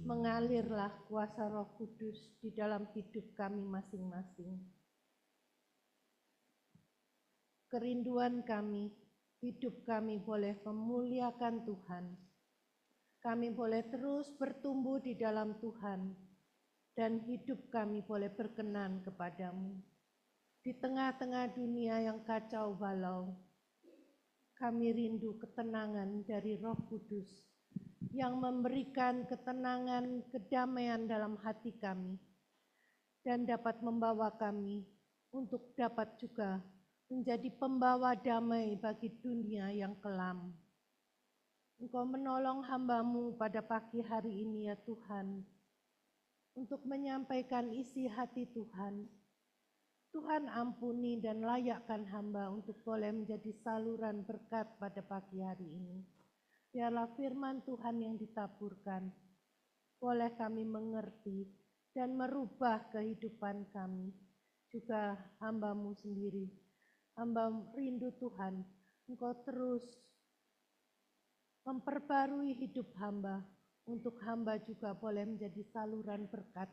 mengalirlah kuasa Roh Kudus di dalam hidup kami masing-masing. Kerinduan kami, hidup kami boleh memuliakan Tuhan. Kami boleh terus bertumbuh di dalam Tuhan, dan hidup kami boleh berkenan kepadamu. Di tengah-tengah dunia yang kacau balau, kami rindu ketenangan dari Roh Kudus yang memberikan ketenangan, kedamaian dalam hati kami, dan dapat membawa kami untuk dapat juga menjadi pembawa damai bagi dunia yang kelam. Engkau menolong hamba-Mu pada pagi hari ini ya Tuhan, untuk menyampaikan isi hati Tuhan. Tuhan ampuni dan layakkan hamba untuk boleh menjadi saluran berkat pada pagi hari ini. Biarlah firman Tuhan yang ditaburkan, boleh kami mengerti dan merubah kehidupan kami. Juga hamba-Mu sendiri. Hamba rindu Tuhan, Engkau terus memperbarui hidup hamba, untuk hamba juga boleh menjadi saluran berkat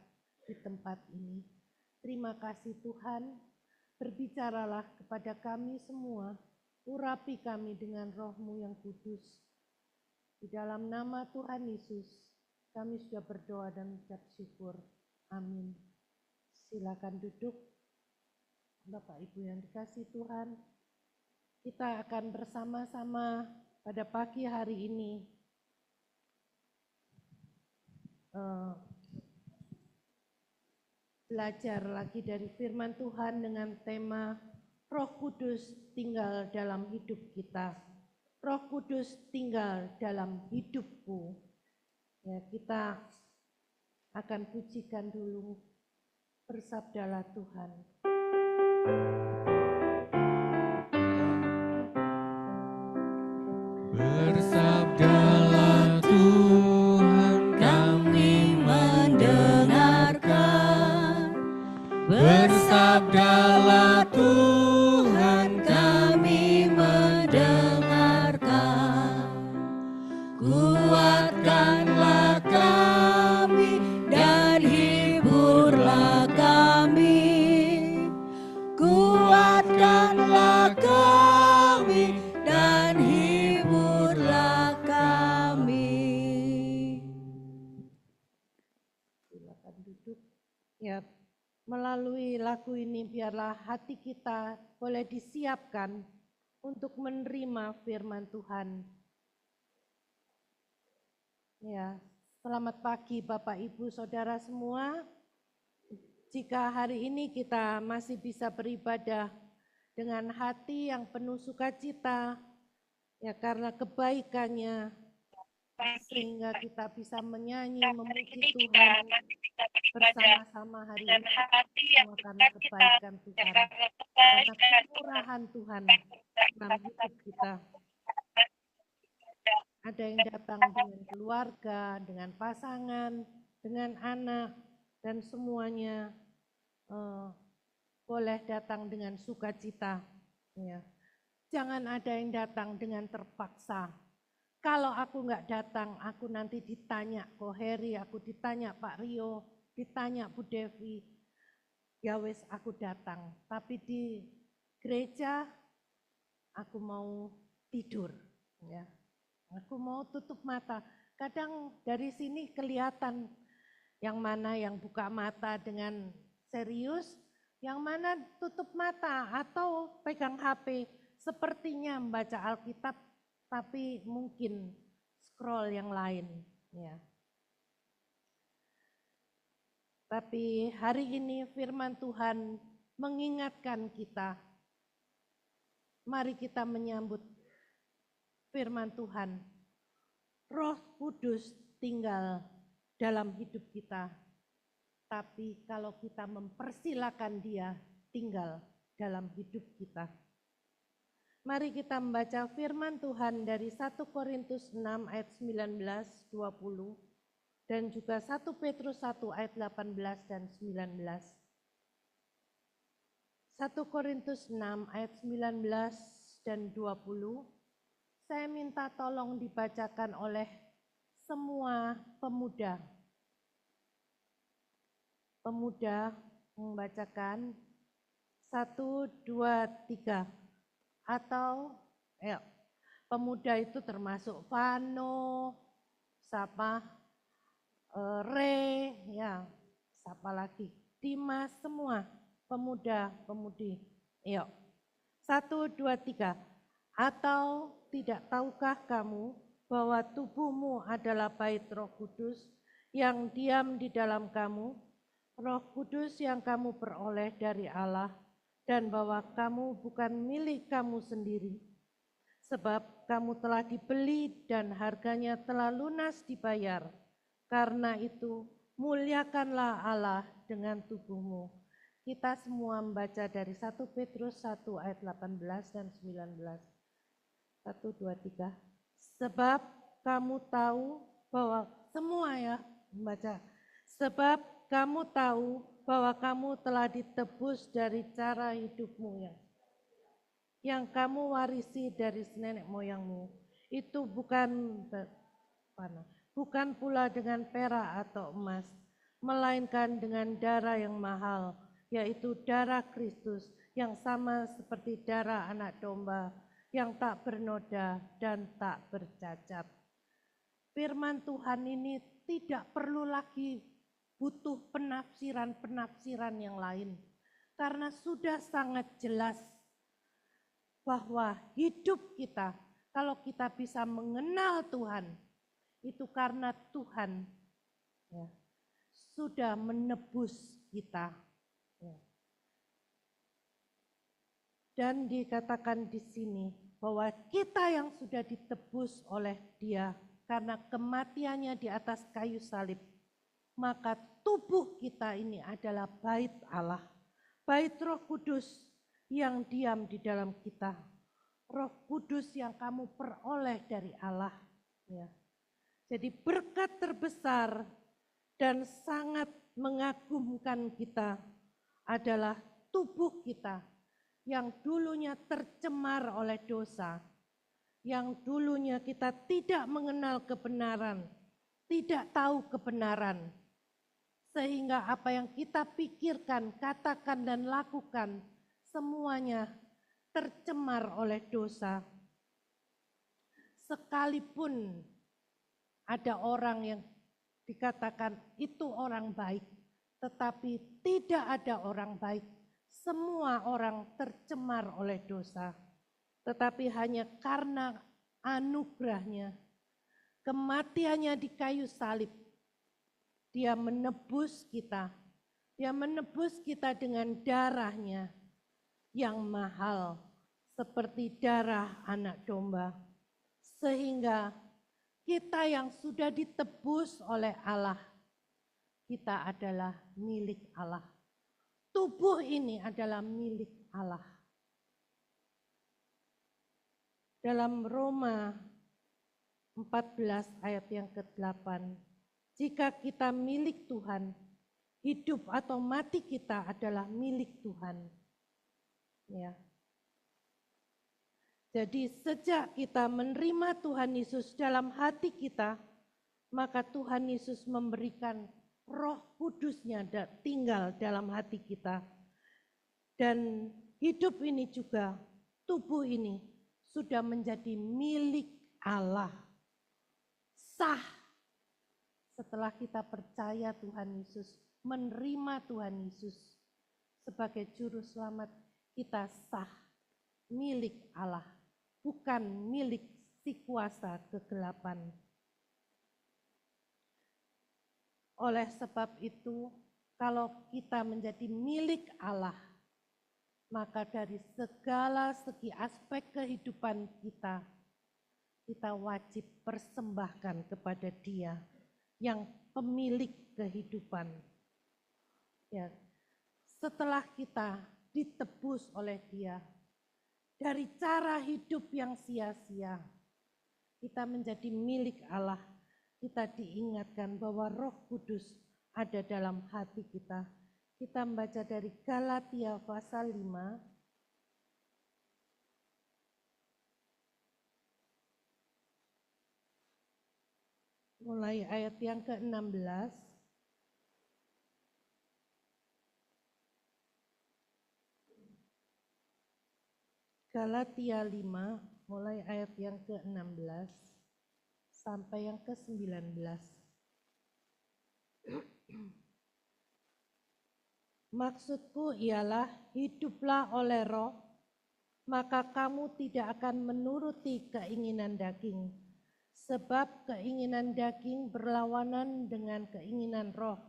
di tempat ini. Terima kasih Tuhan, berbicaralah kepada kami semua, urapi kami dengan Roh-Mu yang kudus. Di dalam nama Tuhan Yesus, kami sudah berdoa dan mengucap syukur. Amin. Silakan duduk. Bapak Ibu yang dikasihi Tuhan, kita akan bersama-sama pada pagi hari ini belajar lagi dari firman Tuhan dengan tema Roh Kudus tinggal dalam hidup kita. Roh Kudus tinggal dalam hidupku. Ya, kita akan pujikan dulu. Bersabdalah Tuhan. Bersabdalah Tuhan, kami mendengarkan. Bersabdalah Tuhan, kami mendengarkan. Kuatkanlah kami dan hiburlah kami. Kuatkanlah kami dan hiburlah kami. Silakan duduk. Ya, melalui lagu ini biarlah hati kita boleh disiapkan untuk menerima firman Tuhan. Ya, selamat pagi Bapak Ibu Saudara semua. Jika hari ini kita masih bisa beribadah dengan hati yang penuh sukacita, ya karena kebaikannya, sehingga kita bisa menyanyi, memuji Tuhan bersama-sama hari ini, semua karena kebaikan Tuhan, karena kemurahan Tuhan dalam hidup kita. Ada yang datang dengan keluarga, dengan pasangan, dengan anak, dan semuanya boleh datang dengan sukacita. Ya. Jangan ada yang datang dengan terpaksa. Kalau aku nggak datang, aku nanti ditanya Ko Heri, aku ditanya Pak Rio, ditanya Bu Devi. Ya wes aku datang, tapi di gereja aku mau tidur. Ya. Aku mau tutup mata. Kadang dari sini kelihatan yang mana yang buka mata dengan serius, yang mana tutup mata atau pegang HP, sepertinya membaca Alkitab, tapi mungkin scroll yang lain. Ya. Tapi hari ini firman Tuhan mengingatkan kita, mari kita menyambut firman Tuhan. Roh Kudus tinggal dalam hidup kita. Tapi kalau kita mempersilakan Dia tinggal dalam hidup kita. Mari kita membaca firman Tuhan dari 1 Korintus 6 ayat 19, 20 dan juga 1 Petrus 1 ayat 18 dan 19. 1 Korintus 6 ayat 19 dan 20. Saya minta tolong dibacakan oleh semua pemuda pemuda membacakan 1, 2, 3. Atau pemuda itu termasuk Vano, siapa, Re, ya, siapa lagi, Dimas, semua pemuda-pemudi. Yuk, 1, 2, 3. Atau tidak tahukah kamu bahwa tubuhmu adalah bait Roh Kudus yang diam di dalam kamu, Roh Kudus yang kamu peroleh dari Allah, dan bahwa kamu bukan milik kamu sendiri, sebab kamu telah dibeli dan harganya telah lunas dibayar. Karena itu, muliakanlah Allah dengan tubuhmu. Kita semua membaca dari 1 Petrus 1 ayat 18 dan 19. 1, 2, 3. Sebab kamu tahu bahwa semua ya membaca. Sebab kamu tahu bahwa kamu telah ditebus dari cara hidupmu yang kamu warisi dari nenek moyangmu. Itu bukan pula dengan perak atau emas, melainkan dengan darah yang mahal, yaitu darah Kristus yang sama seperti darah anak domba yang tak bernoda dan tak bercacat. Firman Tuhan ini tidak perlu lagi butuh penafsiran-penafsiran yang lain, karena sudah sangat jelas bahwa hidup kita, kalau kita bisa mengenal Tuhan, itu karena Tuhan ya, sudah menebus kita. Ya. Dan dikatakan di sini bahwa kita yang sudah ditebus oleh Dia karena kematiannya di atas kayu salib, maka tubuh kita ini adalah bait Allah, bait Roh Kudus yang diam di dalam kita, Roh Kudus yang kamu peroleh dari Allah. Ya. Jadi berkat terbesar dan sangat mengagumkan kita adalah tubuh kita yang dulunya tercemar oleh dosa, yang dulunya kita tidak mengenal kebenaran, tidak tahu kebenaran, sehingga apa yang kita pikirkan, katakan dan lakukan semuanya tercemar oleh dosa. Sekalipun ada orang yang dikatakan itu orang baik, tetapi tidak ada orang baik. Semua orang tercemar oleh dosa, tetapi hanya karena anugerahnya, kematiannya di kayu salib, Dia menebus kita. Dia menebus kita dengan darahnya yang mahal, seperti darah anak domba. Sehingga kita yang sudah ditebus oleh Allah, kita adalah milik Allah. Tubuh ini adalah milik Allah. Dalam Roma 14 ayat yang ke-8, jika kita milik Tuhan, hidup atau mati kita adalah milik Tuhan. Ya. Jadi sejak kita menerima Tuhan Yesus dalam hati kita, maka Tuhan Yesus memberikan Roh Kudus-Nya tinggal dalam hati kita. Dan hidup ini juga, tubuh ini sudah menjadi milik Allah. Sah setelah kita percaya Tuhan Yesus, menerima Tuhan Yesus sebagai juru selamat, kita sah milik Allah, bukan milik si kuasa kegelapan. Oleh sebab itu, kalau kita menjadi milik Allah, maka dari segala segi aspek kehidupan kita, kita wajib persembahkan kepada Dia yang pemilik kehidupan. Ya, setelah kita ditebus oleh Dia dari cara hidup yang sia-sia, kita menjadi milik Allah. Kita diingatkan bahwa Roh Kudus ada dalam hati kita. Kita membaca dari Galatia pasal 5. Mulai ayat yang ke-16. Galatia 5 mulai ayat yang ke-16 sampai yang ke-19. Maksudku ialah hiduplah oleh roh, maka kamu tidak akan menuruti keinginan daging. Sebab keinginan daging berlawanan dengan keinginan roh,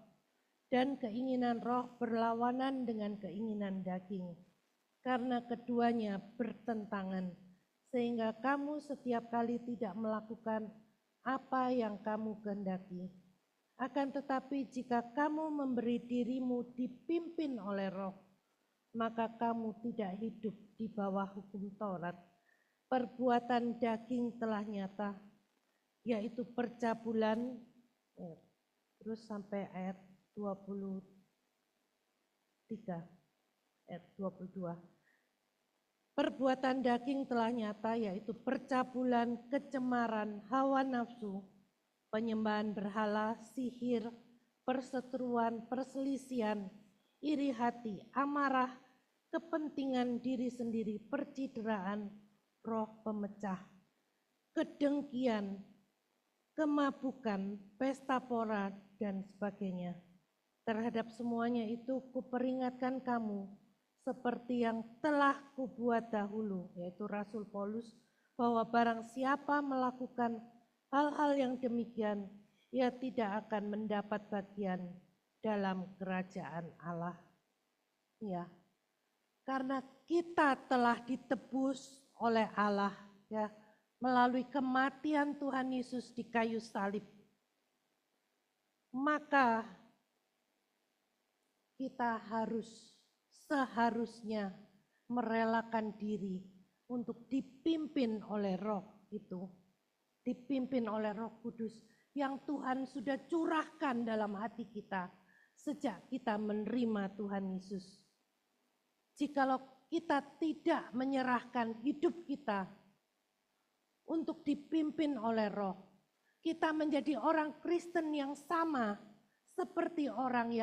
dan keinginan roh berlawanan dengan keinginan daging. Karena keduanya bertentangan, sehingga kamu setiap kali tidak melakukan apa yang kamu kehendaki. Akan tetapi jika kamu memberi dirimu dipimpin oleh roh, maka kamu tidak hidup di bawah hukum Taurat. Perbuatan daging telah nyata, yaitu percabulan, terus sampai ayat 23, ayat 22. Perbuatan daging telah nyata, yaitu percabulan, kecemaran, hawa nafsu, penyembahan berhala, sihir, perseteruan, perselisihan, iri hati, amarah, kepentingan diri sendiri, percideraan, roh pemecah, kedengkian, kemabukan, pesta pora, dan sebagainya. Terhadap semuanya itu kuperingatkan kamu, seperti yang telah kubuat dahulu, yaitu Rasul Paulus, bahwa barang siapa melakukan hal-hal yang demikian, ia tidak akan mendapat bagian dalam kerajaan Allah. Ya, karena kita telah ditebus oleh Allah, ya, melalui kematian Tuhan Yesus di kayu salib, maka kita seharusnya merelakan diri untuk dipimpin oleh roh itu, dipimpin oleh Roh Kudus yang Tuhan sudah curahkan dalam hati kita sejak kita menerima Tuhan Yesus. Jikalau kita tidak menyerahkan hidup kita untuk dipimpin oleh roh, kita menjadi orang Kristen yang sama seperti orang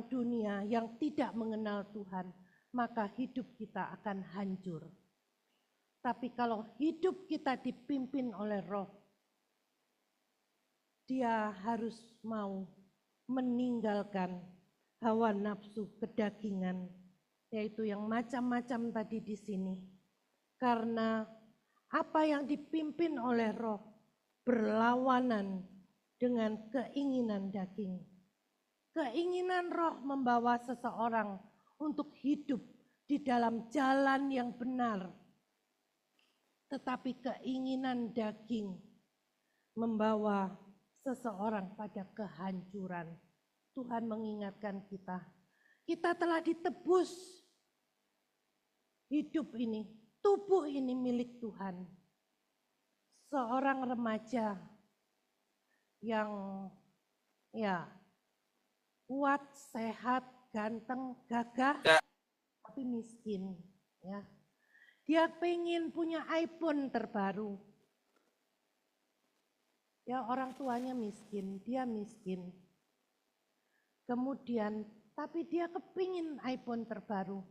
dunia yang tidak mengenal Tuhan, maka hidup kita akan hancur. Tapi kalau hidup kita dipimpin oleh roh, dia harus mau meninggalkan hawa nafsu kedagingan, yaitu yang macam-macam tadi di sini. Karena apa yang dipimpin oleh roh berlawanan dengan keinginan daging. Keinginan roh membawa seseorang untuk hidup di dalam jalan yang benar. Tetapi keinginan daging membawa seseorang pada kehancuran. Tuhan mengingatkan kita, kita telah ditebus. Hidup ini, tubuh ini milik Tuhan. Seorang remaja yang kuat, sehat, ganteng, gagah, tapi miskin. Ya. Dia pengen punya iPhone terbaru. Ya, orang tuanya miskin, dia miskin. Kemudian, tapi dia kepingin iPhone terbaru.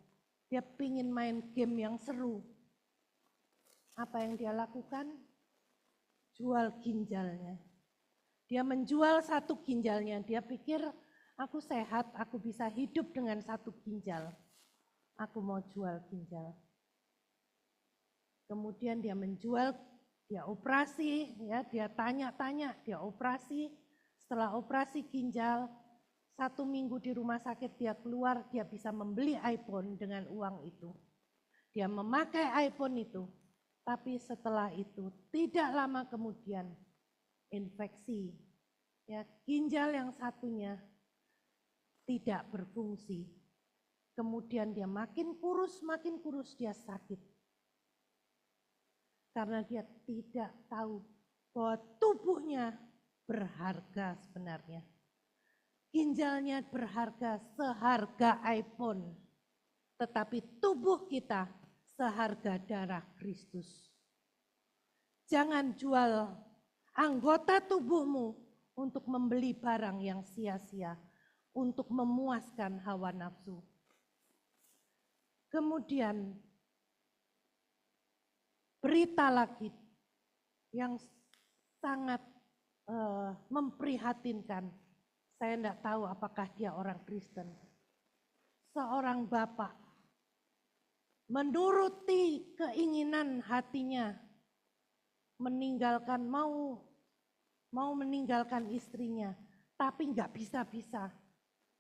Dia pengen main game yang seru. Apa yang dia lakukan? Jual ginjalnya. Dia menjual satu ginjalnya. Dia pikir, aku sehat, aku bisa hidup dengan satu ginjal. Aku mau jual ginjal. Kemudian dia menjual, dia operasi, ya, dia tanya-tanya, dia operasi. Setelah operasi ginjal, 1 minggu di rumah sakit dia keluar, dia bisa membeli iPhone dengan uang itu. Dia memakai iPhone itu, tapi setelah itu tidak lama kemudian infeksi. Ya, ginjal yang satunya tidak berfungsi. Kemudian dia makin kurus dia sakit. Karena dia tidak tahu bahwa tubuhnya berharga sebenarnya. Ginjalnya berharga seharga iPhone. Tetapi tubuh kita seharga darah Kristus. Jangan jual anggota tubuhmu untuk membeli barang yang sia-sia, untuk memuaskan hawa nafsu. Kemudian berita lagi yang sangat memprihatinkan. Saya tidak tahu apakah dia orang Kristen. Seorang bapak menuruti keinginan hatinya, mau meninggalkan istrinya, tapi nggak bisa-bisa.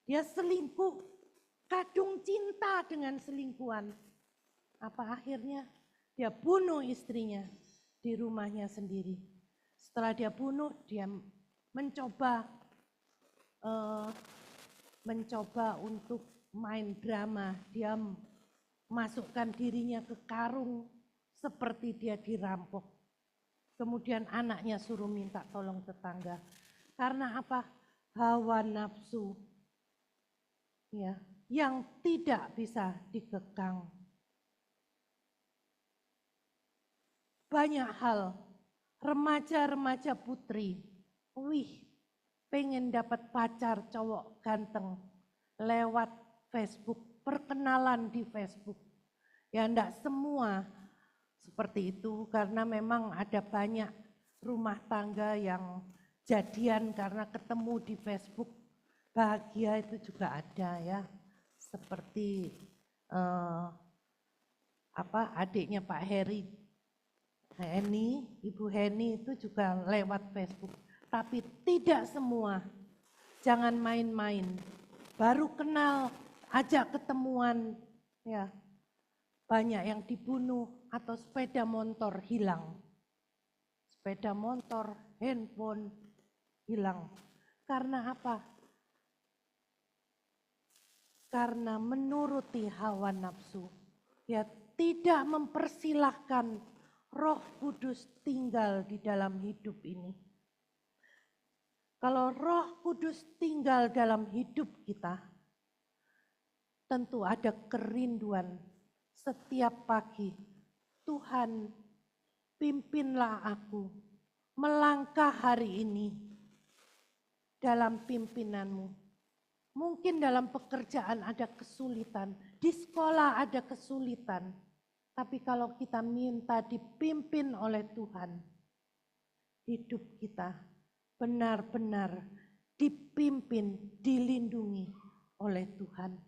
Dia selingkuh, kadung cinta dengan selingkuhan. Apa akhirnya? Dia bunuh istrinya di rumahnya sendiri. Setelah dia bunuh, dia mencoba untuk main drama. Dia masukkan dirinya ke karung seperti dia dirampok. Kemudian anaknya suruh minta tolong tetangga. Karena apa? Hawa nafsu ya, yang tidak bisa dikekang. Banyak hal, remaja-remaja putri, pengen dapat pacar cowok ganteng lewat Facebook, perkenalan di Facebook. Ya enggak semua seperti itu, karena memang ada banyak rumah tangga yang jadian karena ketemu di Facebook. Bahagia itu juga ada ya, seperti adiknya Pak Heni, Ibu Heni itu juga lewat Facebook. Tapi tidak semua, jangan main-main. Baru kenal, ajak ketemuan, ya banyak yang dibunuh atau sepeda motor hilang. Sepeda motor, handphone hilang. Karena apa? Karena menuruti hawa nafsu. Ya tidak mempersilahkan Roh Kudus tinggal di dalam hidup ini. Kalau Roh Kudus tinggal dalam hidup kita, tentu ada kerinduan setiap pagi. Tuhan, pimpinlah aku melangkah hari ini dalam pimpinanmu. Mungkin dalam pekerjaan ada kesulitan, di sekolah ada kesulitan. Tapi kalau kita minta dipimpin oleh Tuhan, hidup kita benar-benar dipimpin, dilindungi oleh Tuhan.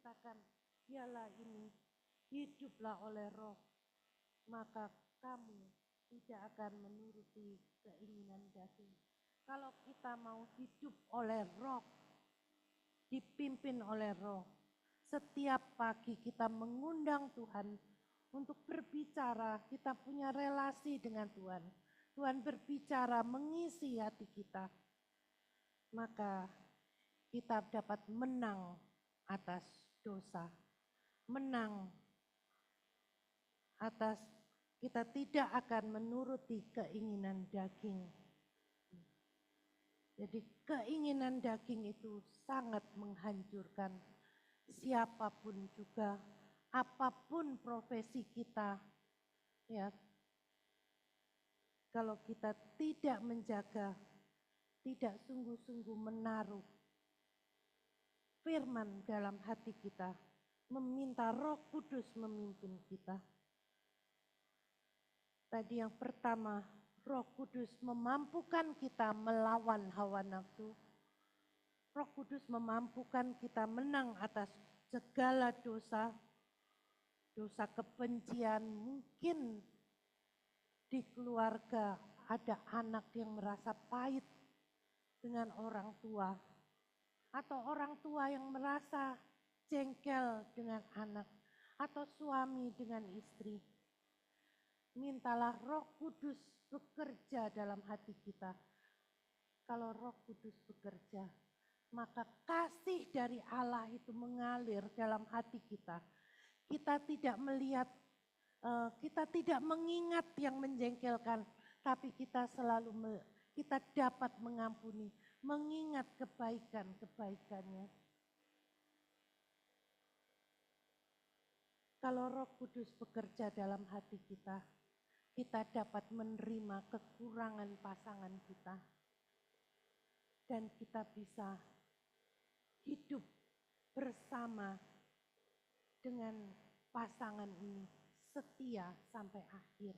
katakan, ialah ini, hiduplah oleh Roh, maka kamu tidak akan menuruti keinginan daging. Kalau kita mau hidup oleh Roh, dipimpin oleh Roh, setiap pagi kita mengundang Tuhan untuk berbicara, kita punya relasi dengan Tuhan. Tuhan berbicara mengisi hati kita, maka kita dapat menang atas dosa, menang atas kita tidak akan menuruti keinginan daging. Jadi keinginan daging itu sangat menghancurkan siapapun juga, apapun profesi kita, ya. Kalau kita tidak menjaga, tidak sungguh-sungguh menaruh firman dalam hati kita, meminta Roh Kudus memimpin kita. Tadi yang pertama, Roh Kudus memampukan kita melawan hawa nafsu. Roh Kudus memampukan kita menang atas segala dosa, dosa kebencian. Mungkin di keluarga ada anak yang merasa pahit dengan orang tua, atau orang tua yang merasa jengkel dengan anak, atau suami dengan istri. Mintalah Roh Kudus bekerja dalam hati kita. Kalau Roh Kudus bekerja, maka kasih dari Allah itu mengalir dalam hati kita. Kita tidak melihat, kita tidak mengingat yang menjengkelkan, tapi kita kita dapat mengampuni, mengingat kebaikan-kebaikannya. Kalau Roh Kudus bekerja dalam hati kita, kita dapat menerima kekurangan pasangan kita. Dan kita bisa hidup bersama dengan pasangan ini setia sampai akhir.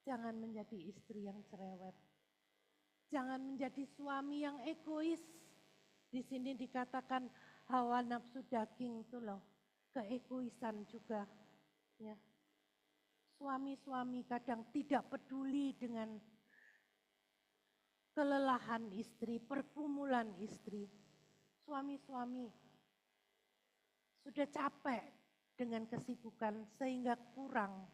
Jangan menjadi istri yang cerewet. Jangan menjadi suami yang egois. Di sini dikatakan hawa nafsu daging itu loh, keegoisan juga. Ya. Suami-suami kadang tidak peduli dengan kelelahan istri, pergumulan istri. Suami-suami sudah capek dengan kesibukan sehingga kurang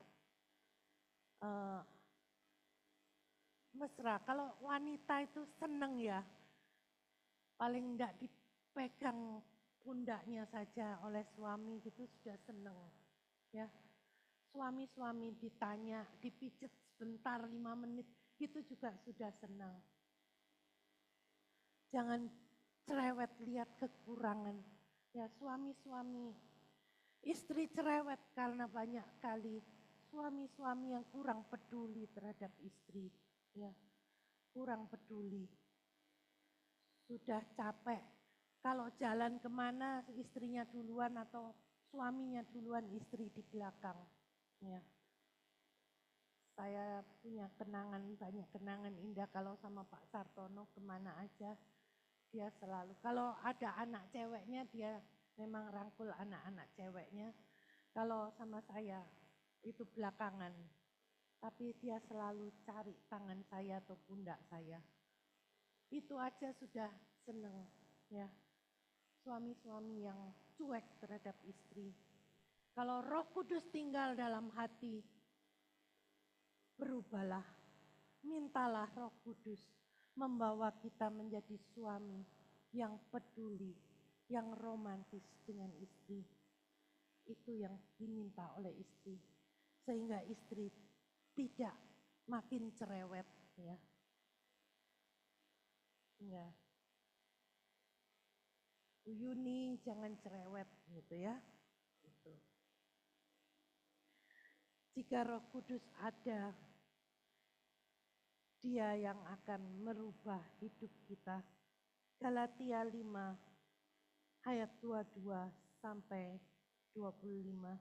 mesra. Kalau wanita itu seneng ya, paling enggak dipegang pundaknya saja oleh suami gitu sudah seneng. Ya, suami-suami ditanya, dipijet sebentar 5 menit, itu juga sudah senang. Jangan cerewet lihat kekurangan. Ya, suami-suami, istri cerewet karena banyak kali suami-suami yang kurang peduli terhadap istri. Ya, kurang peduli. Sudah capek. Kalau jalan kemana istrinya duluan atau suaminya duluan, istri di belakang. Ya. Saya punya banyak kenangan indah kalau sama Pak Sartono kemana aja. Dia selalu, kalau ada anak ceweknya dia memang rangkul anak-anak ceweknya. Kalau sama saya itu belakangan. Tapi dia selalu cari tangan saya atau pundak saya. Itu aja sudah seneng. Ya. Suami-suami yang cuek terhadap istri. Kalau Roh Kudus tinggal dalam hati, berubahlah. Mintalah Roh Kudus membawa kita menjadi suami yang peduli, yang romantis dengan istri. Itu yang diminta oleh istri. Sehingga istri tidak makin cerewet. Ya. Ya. Yuni jangan cerewet gitu ya. Gitu. Jika Roh Kudus ada, Dia yang akan merubah hidup kita. Galatia 5 ayat 22 sampai 25.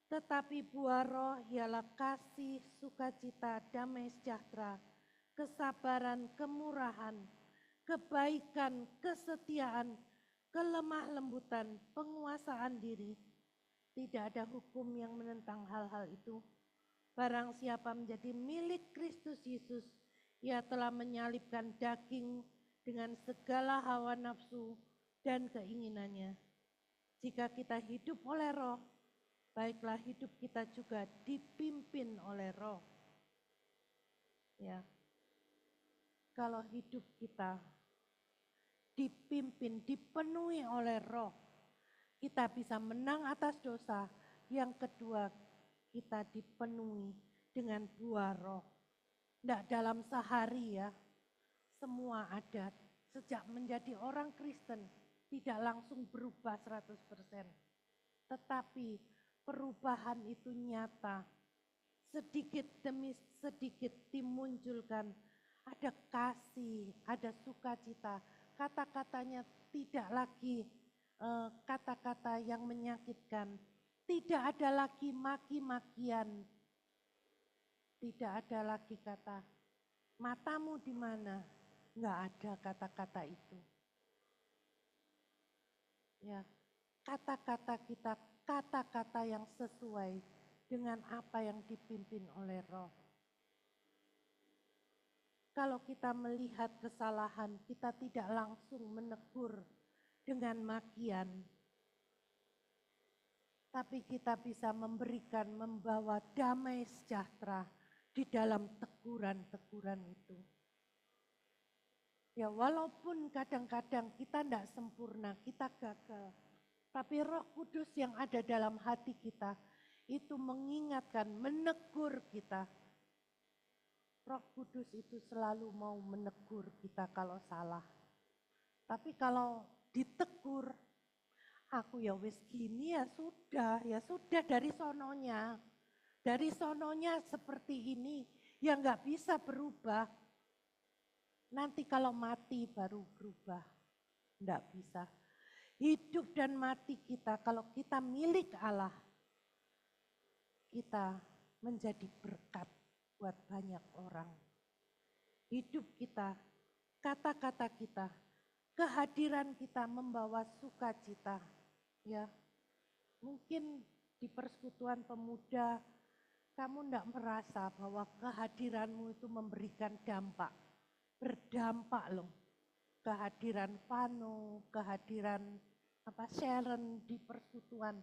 Tetapi buah roh ialah kasih, sukacita, damai sejahtera, kesabaran, kemurahan, kebaikan, kesetiaan, kelemah lembutan, penguasaan diri. Tidak ada hukum yang menentang hal-hal itu. Barang siapa menjadi milik Kristus Yesus, ia telah menyalibkan daging dengan segala hawa nafsu dan keinginannya. Jika kita hidup oleh Roh, baiklah hidup kita juga dipimpin oleh Roh. Ya. Kalau hidup kita dipimpin, dipenuhi oleh Roh, kita bisa menang atas dosa. Yang kedua, kita dipenuhi dengan buah Roh. Tidak dalam sehari ya, semua ada. Sejak menjadi orang Kristen, tidak langsung berubah 100%. Tetapi perubahan itu nyata. Sedikit demi sedikit dimunculkan. Ada kasih, ada sukacita. Kata-katanya tidak lagi kata-kata yang menyakitkan. Tidak ada lagi maki-makian. Tidak ada lagi kata, matamu di mana? Enggak ada kata-kata itu. Ya, kata-kata kita, kata-kata yang sesuai dengan apa yang dipimpin oleh Roh. Kalau kita melihat kesalahan, kita tidak langsung menegur dengan makian. Tapi kita bisa memberikan, membawa damai sejahtera di dalam teguran-teguran itu. Ya walaupun kadang-kadang kita tidak sempurna, kita gagal. Tapi Roh Kudus yang ada dalam hati kita itu mengingatkan, menegur kita. Roh Kudus itu selalu mau menegur kita kalau salah. Tapi kalau ditegur, aku ya wis gini ya sudah dari sononya. Dari sononya seperti ini, ya nggak bisa berubah. Nanti kalau mati baru berubah, nggak bisa. Hidup dan mati kita, kalau kita milik Allah, kita menjadi berkat buat banyak orang. Hidup kita, kata-kata kita, kehadiran kita membawa sukacita. Ya, mungkin di persekutuan pemuda kamu tidak merasa bahwa kehadiranmu itu memberikan dampak. Berdampak loh. Kehadiran Vano, kehadiran Sharon di persekutuan.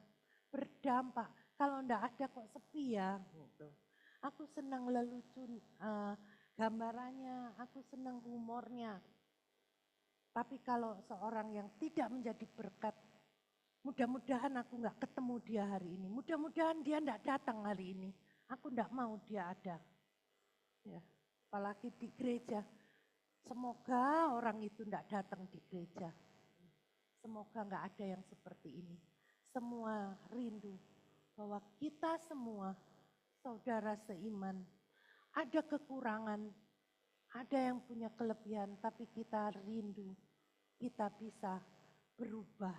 Berdampak. Kalau tidak ada kok sepi ya. Gitu. Aku senang lelucon gambarannya, aku senang humornya. Tapi kalau seorang yang tidak menjadi berkat, mudah-mudahan aku nggak ketemu dia hari ini. Mudah-mudahan dia tidak datang hari ini. Aku tidak mau dia ada. Ya, apalagi di gereja. Semoga orang itu tidak datang di gereja. Semoga nggak ada yang seperti ini. Semua rindu bahwa kita semua saudara seiman. Ada kekurangan, ada yang punya kelebihan, tapi kita rindu. Kita bisa berubah.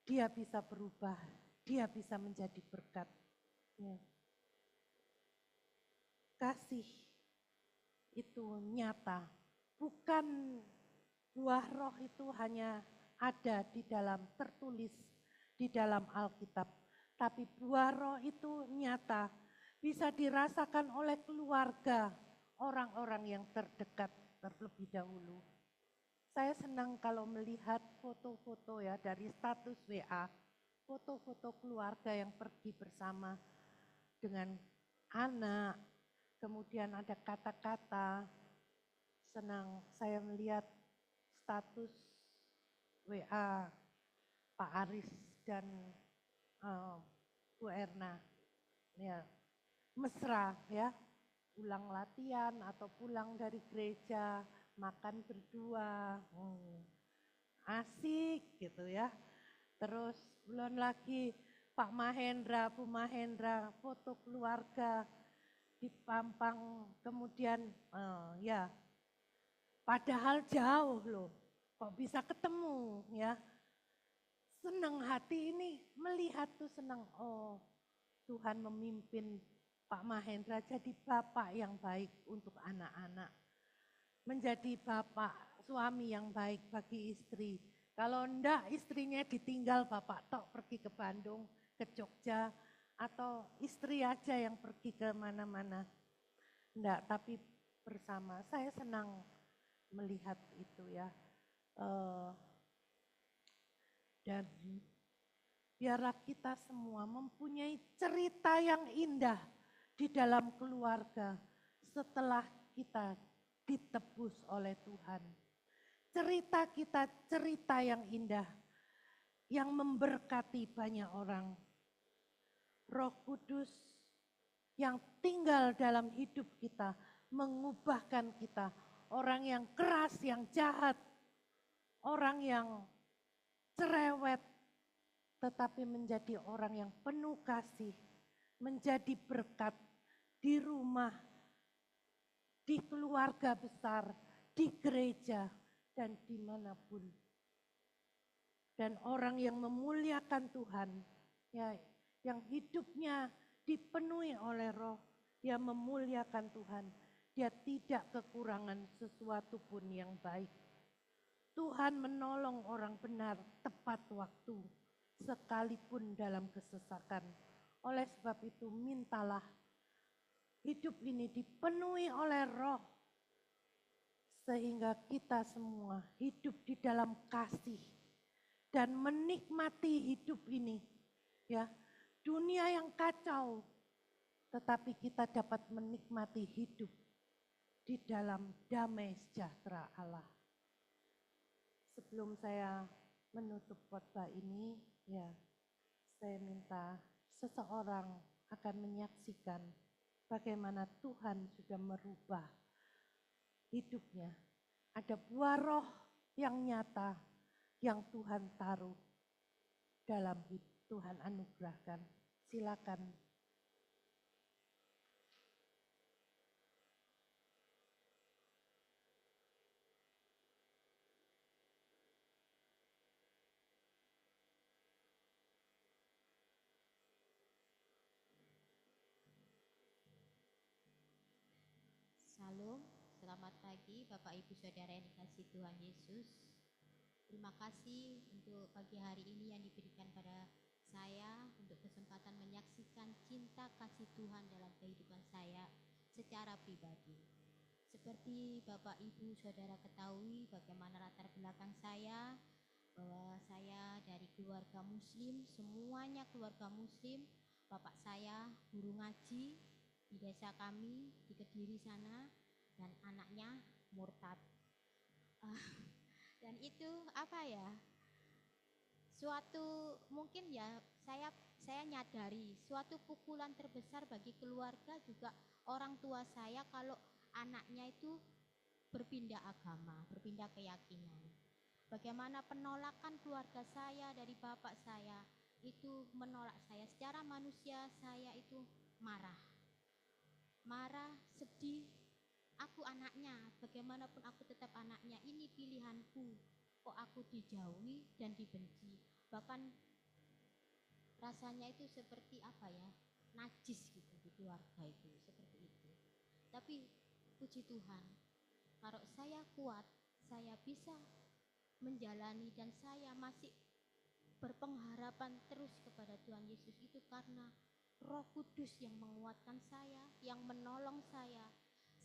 Dia bisa berubah, dia bisa menjadi berkat. Ya. Kasih itu nyata, bukan buah Roh itu hanya ada di dalam tertulis di dalam Alkitab, tapi buah Roh itu nyata, bisa dirasakan oleh keluarga, orang-orang yang terdekat terlebih dahulu. Saya senang kalau melihat foto-foto ya dari status WA, foto-foto keluarga yang pergi bersama dengan anak, kemudian ada kata-kata. Senang saya melihat status WA Pak Aris dan Bu Erna. Ya, mesra ya, pulang latihan atau pulang dari gereja, makan berdua, asik gitu ya. Terus belum lagi Pak Mahendra, Bu Mahendra, foto keluarga di Pampang, kemudian ya padahal jauh loh, kok bisa ketemu ya. Senang hati ini melihat tuh senang, oh Tuhan memimpin Pak Mahendra jadi bapak yang baik untuk anak-anak. menjadi bapak, suami yang baik bagi istri. Kalau enggak istrinya ditinggal bapak tok pergi ke Bandung, ke Jogja, atau istri aja yang pergi ke mana-mana. Enggak, tapi bersama. Saya senang melihat itu ya. Dan biarlah kita semua mempunyai cerita yang indah di dalam keluarga setelah kita ditebus oleh Tuhan. Cerita kita cerita yang indah, yang memberkati banyak orang. Roh Kudus yang tinggal dalam hidup kita, mengubahkan kita. Orang yang keras, yang jahat, orang yang cerewet, tetapi menjadi orang yang penuh kasih, menjadi berkat di rumah, di keluarga besar, di gereja, dan dimanapun. Dan orang yang memuliakan Tuhan, ya, yang hidupnya dipenuhi oleh Roh, dia memuliakan Tuhan. Dia tidak kekurangan sesuatu pun yang baik. Tuhan menolong orang benar tepat waktu, sekalipun dalam kesesakan. Oleh sebab itu mintalah hidup ini dipenuhi oleh Roh, sehingga kita semua hidup di dalam kasih dan menikmati hidup ini. Ya, dunia yang kacau, tetapi kita dapat menikmati hidup di dalam damai sejahtera Allah. Sebelum saya menutup khotbah ini, ya, saya minta seseorang akan menyaksikan bagaimana Tuhan sudah merubah hidupnya. Ada buah roh yang nyata yang Tuhan taruh dalam hidup, Tuhan anugerahkan. Silakan. Salam, selamat pagi Bapak Ibu Saudara yang dikasihi Tuhan Yesus. Terima kasih untuk pagi hari ini yang diberikan pada saya untuk kesempatan menyaksikan cinta kasih Tuhan dalam kehidupan saya secara pribadi. Seperti Bapak Ibu Saudara ketahui bagaimana latar belakang saya, bahwa saya dari keluarga muslim, semuanya keluarga muslim. Bapak saya guru ngaji di desa kami di Kediri sana, dan anaknya murtad. Dan itu apa ya, suatu mungkin ya saya nyadari suatu pukulan terbesar bagi keluarga juga orang tua saya kalau anaknya itu berpindah agama, berpindah keyakinan. Bagaimana penolakan keluarga saya dari bapak saya itu menolak saya secara manusia. Saya itu marah, sedih. Aku anaknya, bagaimanapun aku tetap anaknya, ini pilihanku. Kok aku dijauhi dan dibenci, bahkan rasanya itu seperti apa ya, najis gitu di keluarga itu, seperti itu. Tapi puji Tuhan, kalau saya kuat, saya bisa menjalani dan saya masih berpengharapan terus kepada Tuhan Yesus itu karena Roh Kudus yang menguatkan saya, yang menolong saya.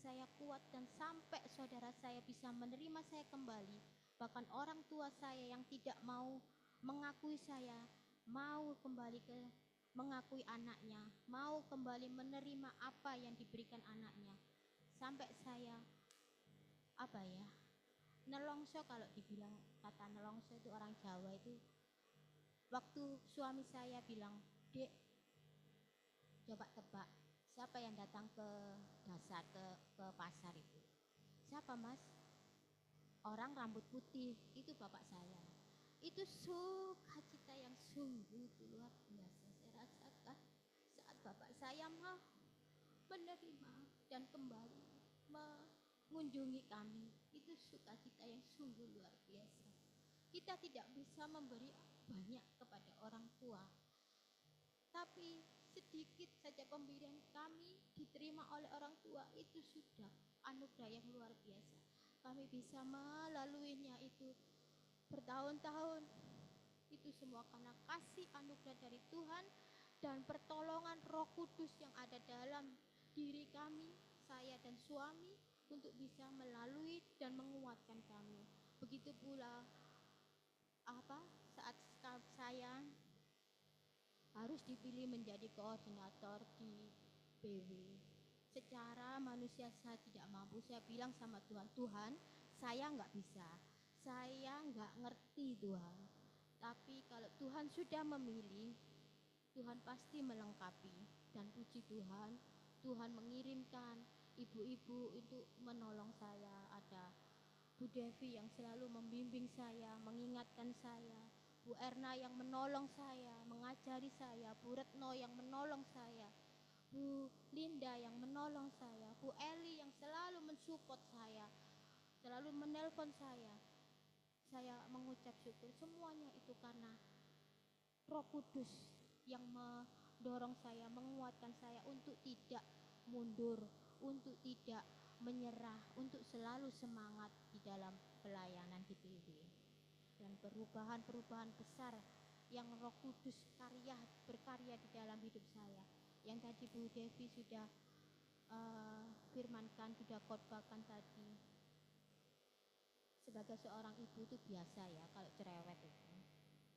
Saya kuat dan sampai saudara saya bisa menerima saya kembali. Bahkan orang tua saya yang tidak mau mengakui saya, mau kembali ke mengakui anaknya, mau kembali menerima apa yang diberikan anaknya. Sampai saya apa ya, nelongso, kalau dibilang kata nelongso itu orang Jawa itu, waktu suami saya bilang, "Dek, coba tebak siapa yang datang ke dasar ke pasar itu?" "Siapa, Mas?" "Orang rambut putih, itu bapak saya." Itu sukacita yang sungguh luar biasa saya rasakan saat bapak saya mau menerima dan kembali mengunjungi kami. Itu sukacita yang sungguh luar biasa. Kita tidak bisa memberi banyak kepada orang tua, tapi sedikit saja pemberian kami diterima oleh orang tua, itu sudah anugerah yang luar biasa. kami bisa melaluinya itu bertahun-tahun. Itu semua karena kasih anugerah dari Tuhan dan pertolongan Roh Kudus yang ada dalam diri kami, saya dan suami, untuk bisa melalui dan menguatkan kami. Begitu pula saat saya harus dipilih menjadi koordinator di PW. Secara manusia saya tidak mampu. Saya bilang sama Tuhan, Tuhan, saya nggak bisa, saya nggak ngerti Tuhan. Tapi kalau Tuhan sudah memilih, Tuhan pasti melengkapi. Dan puji Tuhan, Tuhan mengirimkan ibu-ibu untuk menolong saya. Ada Bu Devi yang selalu membimbing saya, mengingatkan saya. Bu Erna yang menolong saya, mengajari saya. Bu Retno yang menolong saya. Bu Linda yang menolong saya. Bu Eli yang selalu mensupport saya, selalu menelpon saya. Saya mengucap syukur semuanya itu karena Roh Kudus yang mendorong saya, menguatkan saya untuk tidak mundur, untuk tidak menyerah, untuk selalu semangat di dalam pelayanan di PW. Dan perubahan-perubahan besar yang Roh Kudus berkarya di dalam hidup saya. Yang tadi Bu Devi sudah firmankan, sudah khotbahkan tadi. Sebagai seorang ibu itu biasa ya kalau cerewet itu.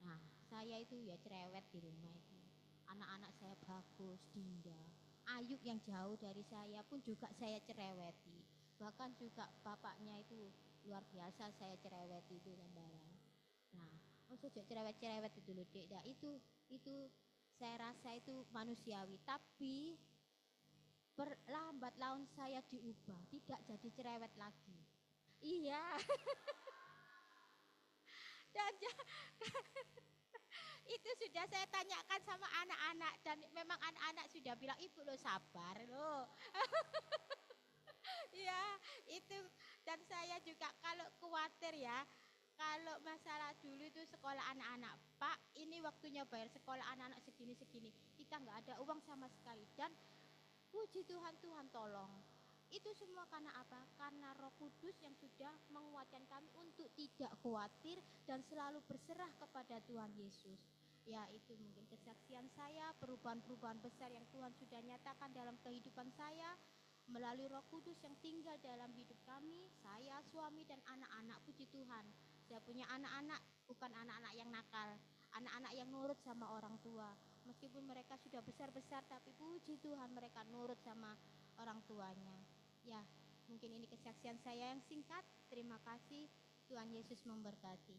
Nah, saya itu ya cerewet di rumah itu. Anak-anak saya bagus, Dinda, Ayub yang jauh dari saya pun juga saya cereweti. Bahkan juga bapaknya itu luar biasa saya cereweti itu gambaran. Nah, maksudnya cerewet-cerewet itu loh, Dek. Nah, itu saya rasa itu manusiawi, tapi lambat laun saya diubah, tidak jadi cerewet lagi. Iya. Dan itu sudah saya tanyakan sama anak-anak dan memang anak-anak sudah bilang, ibu lo sabar lo. Ya itu. Dan saya juga kalau khawatir ya, kalau masalah dulu itu sekolah anak-anak, Pak ini waktunya bayar sekolah anak-anak segini-segini, kita nggak ada uang sama sekali. Dan puji Tuhan, Tuhan tolong. Itu semua karena apa? Karena Roh Kudus yang sudah menguatkan kami untuk tidak khawatir dan selalu berserah kepada Tuhan Yesus. Ya itu mungkin kesaksian saya, perubahan-perubahan besar yang Tuhan sudah nyatakan dalam kehidupan saya melalui Roh Kudus yang tinggal dalam hidup kami, saya, suami dan anak-anak. Puji Tuhan, saya punya anak-anak, bukan anak-anak yang nakal, anak-anak yang nurut sama orang tua. Meskipun mereka sudah besar-besar, tapi puji Tuhan mereka nurut sama orang tuanya. Ya, mungkin ini kesaksian saya yang singkat. Terima kasih, Tuhan Yesus memberkati.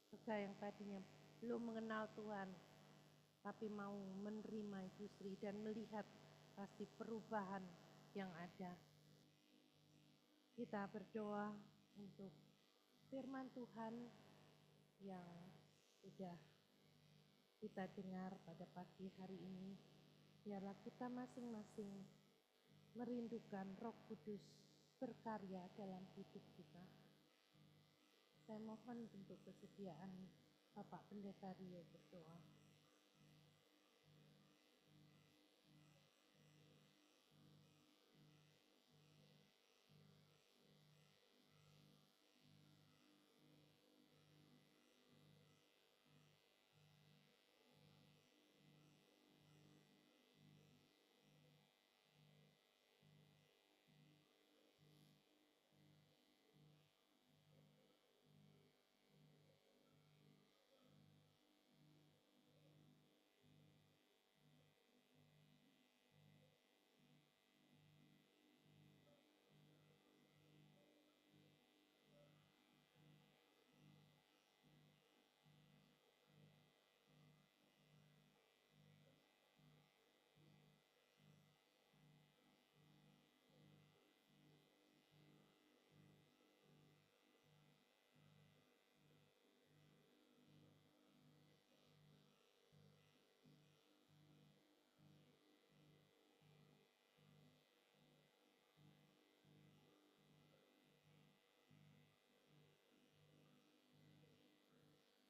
Juga yang tadinya belum mengenal Tuhan, tapi mau menerima Ibu Sri dan melihat pasti perubahan yang ada. Kita berdoa untuk firman Tuhan yang sudah kita dengar pada pagi hari ini. Biarlah kita masing-masing merindukan Roh Kudus berkarya dalam hidup kita. Saya mohon untuk kesediaan Bapak Pendeta Rio berdoa.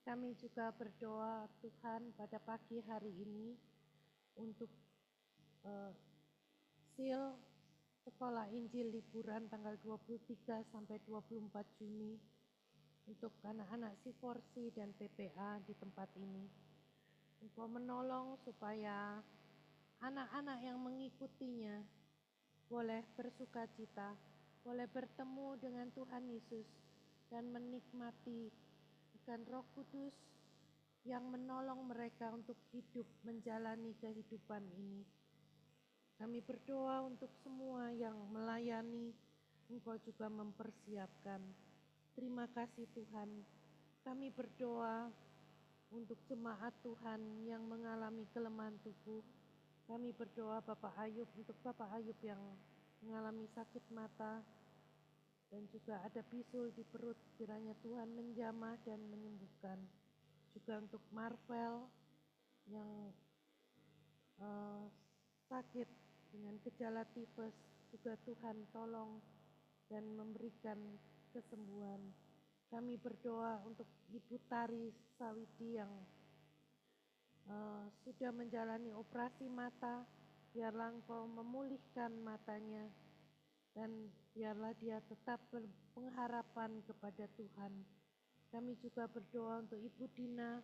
Kami juga berdoa Tuhan pada pagi hari ini untuk seal Sekolah Injil liburan tanggal 23 sampai 24 Juni untuk anak-anak Siforsi dan PPA di tempat ini. Engkau menolong supaya anak-anak yang mengikutinya boleh bersukacita, boleh bertemu dengan Tuhan Yesus dan menikmati akan Roh Kudus yang menolong mereka untuk hidup menjalani kehidupan ini. Kami berdoa untuk semua yang melayani, Engkau juga mempersiapkan. Terima kasih Tuhan. Kami berdoa untuk jemaat Tuhan yang mengalami kelemahan tubuh. Kami berdoa untuk Bapak Ayub yang mengalami sakit mata dan juga ada bisul di perut, kiranya Tuhan menjamah dan menyembuhkan. Juga untuk Marvel yang sakit dengan gejala tifus, juga Tuhan tolong dan memberikan kesembuhan. Kami berdoa untuk Ibu Tari Sawidi yang sudah menjalani operasi mata, biarlah Engkau memulihkan matanya dan biarlah dia tetap berpengharapan kepada Tuhan. Kami juga berdoa untuk Ibu Dina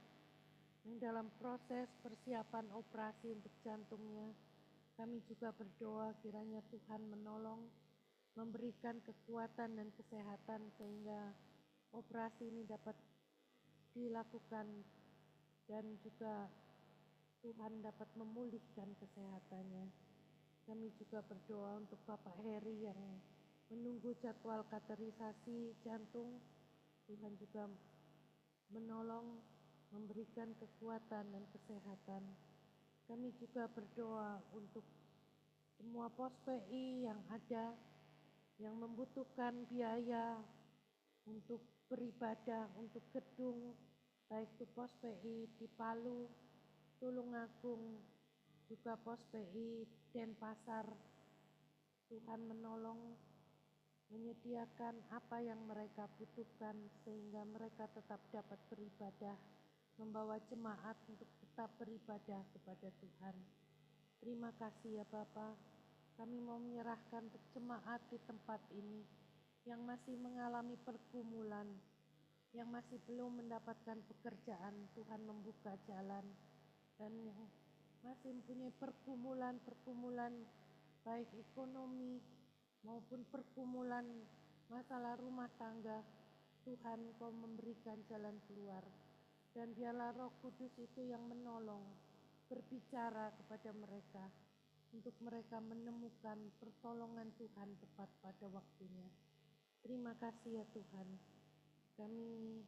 yang dalam proses persiapan operasi untuk jantungnya. Kami juga berdoa kiranya Tuhan menolong, memberikan kekuatan dan kesehatan sehingga operasi ini dapat dilakukan dan juga Tuhan dapat memulihkan kesehatannya. Kami juga berdoa untuk Bapak Heri yang menunggu jadwal kateterisasi jantung. Tuhan juga menolong, memberikan kekuatan dan kesehatan. Kami juga berdoa untuk semua pos PI yang ada, yang membutuhkan biaya untuk beribadah, untuk gedung, baik itu pos PI di Palu, Tulungagung, juga pos PI Denpasar. Tuhan menolong, menyediakan apa yang mereka butuhkan sehingga mereka tetap dapat beribadah, membawa jemaat untuk tetap beribadah kepada Tuhan. Terima kasih ya Bapa. Kami mau menyerahkan untuk jemaat di tempat ini yang masih mengalami pergumulan, yang masih belum mendapatkan pekerjaan. Tuhan membuka jalan, dan yang masih mempunyai pergumulan baik ekonomi maupun pergumulan masalah rumah tangga. Tuhan Kau memberikan jalan keluar. Dan biarlah Roh Kudus itu yang menolong, berbicara kepada mereka, untuk mereka menemukan pertolongan Tuhan tepat pada waktunya. Terima kasih ya Tuhan. Kami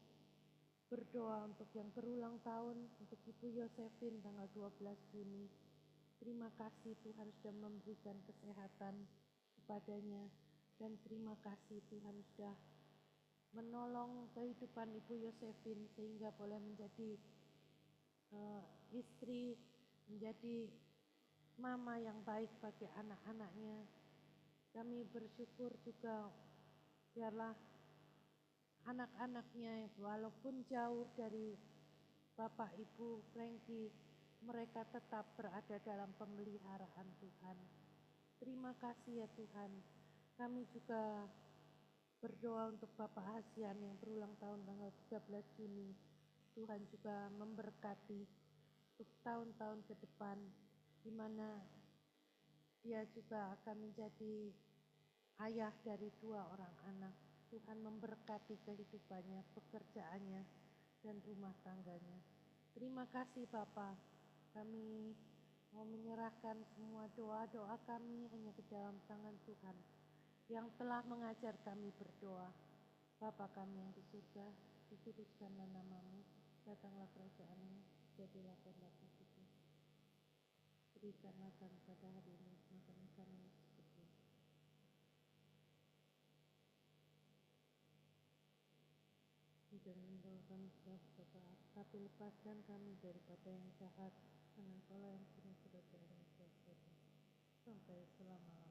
berdoa untuk yang berulang tahun, untuk Ibu Yosefin tanggal 12 Juni. Terima kasih Tuhan sudah memberikan kesehatan kepadanya. Dan terima kasih Tuhan sudah menolong kehidupan Ibu Yosefin sehingga boleh menjadi istri, menjadi mama yang baik bagi anak-anaknya. Kami bersyukur juga biarlah anak-anaknya walaupun jauh dari Bapak Ibu Frankie, mereka tetap berada dalam pemeliharaan Tuhan. Terima kasih ya Tuhan. Kami juga berdoa untuk Bapak Hasian yang berulang tahun tanggal 13 Juni. Tuhan juga memberkati untuk tahun-tahun ke depan, di mana dia juga akan menjadi ayah dari 2 orang anak. Tuhan memberkati kehidupannya, pekerjaannya, dan rumah tangganya. Terima kasih Bapa. Kami mau menyerahkan semua doa-doa kami hanya ke dalam tangan Tuhan yang telah mengajar kami berdoa. Bapa kami yang di surga, dikuduskanlah nama-Mu, datanglah kerajaan-Mu, jadilah kehendak-Mu. Berikanlah kami pada hari ini makan kami seperti jangan membawa kami ke taat, tapi lepaskan kami daripada yang jahat, karena Engkaulah yang punya kerajaan dan kuasa sampai selama-lamanya.